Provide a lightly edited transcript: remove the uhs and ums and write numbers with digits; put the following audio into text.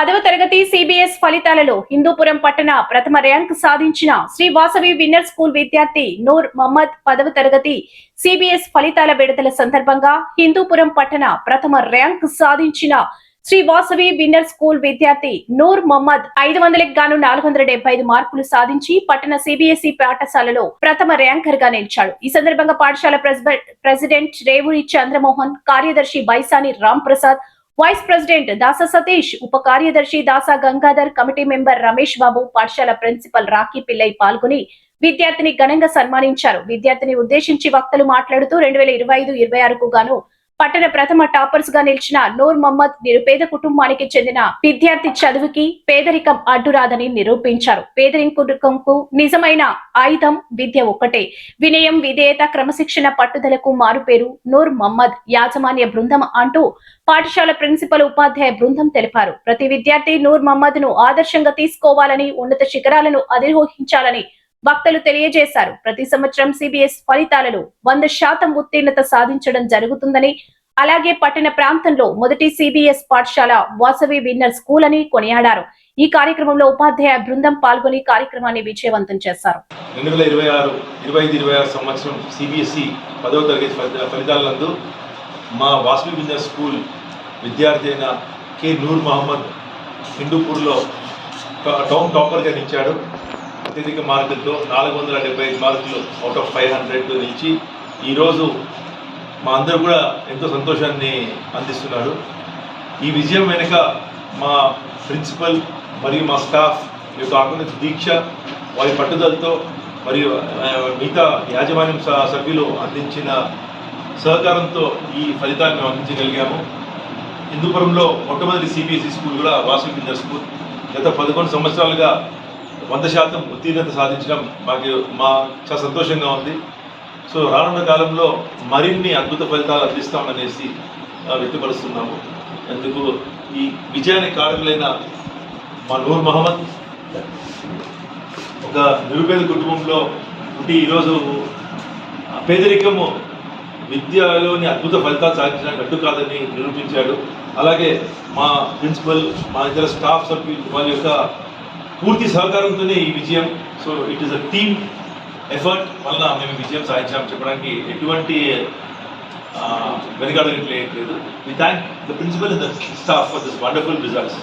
10వ తరగతి సిబిఎస్ ఫలితాలలో హిందూపురం పట్టణ ప్రథమ ర్యాంక్ సాధించిన శ్రీ వాసవి విన్నర్ స్కూల్ విద్యార్థి నూర్ మహమ్మద్ 10వ తరగతి సిబిఎస్ ఫలితాల విడుదల సందర్భంగా హిందూపురం పట్టణ ప్రథమ ర్యాంక్ సాధించిన శ్రీ వాసవి విన్నర్ స్కూల్ విద్యార్థి నూర్ మహమ్మద్ 500కి గాను 475 మార్కులు సాధించి పట్టణ సిబిఎస్ఈ పాఠశాలలో ప్రథమ ర్యాంకర్ గా నిలిచాడు. ఈ సందర్భంగా పాఠశాల ప్రెసిడెంట్ రేవూరి చంద్రమోహన్, కార్యదర్శి బైసాని రామ్ ప్రసాద్, వైస్ ప్రెసిడెంట్ దాస సతీష్, ఉప కార్యదర్శి దాసా గంగాధర్, కమిటీ మెంబర్ రమేష్ బాబు, పాఠశాల ప్రిన్సిపల్ రాఖీ పిల్లై పాల్గొని విద్యార్థిని ఘనంగా సన్మానించారు. విద్యార్థిని ఉద్దేశించి వక్తలు మాట్లాడుతూ 2025-26కు గాను పట్టణ ప్రథమ టాపర్స్ గా నిలిచిన నూర్ మహమ్మద్ నిరుపేద కుటుంబానికి చెందిన విద్యార్థి చదువుకి పేదరికం అడ్డురాదని నిరూపించారు. పేదరికంకు నిజమైన ఆయుధం విద్య ఒక్కటే. వినయం, విధేయత, క్రమశిక్షణ, పట్టుదలకు మారుపేరు నూర్ మహమ్మద్ యాజమాన్య బృందం అంటూ పాఠశాల ప్రిన్సిపల్, ఉపాధ్యాయ బృందం తెలిపారు. ప్రతి విద్యార్థి నూర్ మహమ్మద్ ను ఆదర్శంగా తీసుకోవాలని, ఉన్నత శిఖరాలను అధిరోహించాలని వక్తలు తెలియజేశారు. ప్రతి సంవత్సరం సిబిఎస్ ఫలితాలలో 100% ఉత్తీర్ణత సాధించడం జరుగుతుందని, అలాగే పట్టణ ప్రాంతంలో మొదటి సిబిఎస్ పాఠశాల వాసవి విన్నర్ స్కూల్ అని కొనియాడారు. ఈ కార్యక్రమంలో ఉపాధ్యాయ బృందం పాల్గొని కార్యక్రమాన్ని విజయవంతం చేశారు. 2025-26 సంవత్సరం సిబిఎస్ఈ 10వ తరగతి ఫలితాలందు మా వాసవి విన్నర్ స్కూల్ విద్యార్థి అయిన కె నూర్ మహమ్మద్ హిందూపూర్లో టౌన్ టాపర్గా నిలిచాడు. అత్యధిక మార్కులతో 475 మార్కులు అవుట్ ఆఫ్ 500 నుంచి ఈరోజు మా అందరూ కూడా ఎంతో సంతోషాన్ని అందిస్తున్నాడు. ఈ విజయం వెనుక మా ప్రిన్సిపల్ మరియు మా స్టాఫ్ యొక్క అకున్నత దీక్ష, వారి పట్టుదలతో మరియు మిగతా యాజమాన్యం సభ్యులు అందించిన సహకారంతో ఈ ఫలితాన్ని అందించగలిగాము. హిందూపురంలో మొట్టమొదటి సిబిఎస్ఈ స్కూల్ కూడా వాసవి విన్నర్ స్కూల్. గత 11 సంవత్సరాలుగా 100% ఉత్తీర్ణత సాధించడం చాలా సంతోషంగా ఉంది. సో రానున్న కాలంలో మరిన్ని అద్భుత ఫలితాలు అందిస్తామనేసి వ్యక్తపరుస్తున్నాము. అందుకు ఈ విజయానికి కారకులైన మా నూర్ మహమ్మద్ ఒక నిరుపేద కుటుంబంలో ఉండి ఈరోజు పేదరికము విద్యలోని అద్భుత ఫలితాలు సాధించడానికి అడ్డు కాదని నిరూపించాడు. అలాగే మా ప్రిన్సిపల్, మా ఇతర స్టాఫ్ సభ్యులు వాళ్ళ యొక్క పూర్తి సహకారంతోనే ఈ విజయం. So it is a team effort వల్ల మేము విజయం సాధించామని చెప్పడానికి ఎటువంటి వెనుకాడలేదు. We thank the principal and the staff for this wonderful results.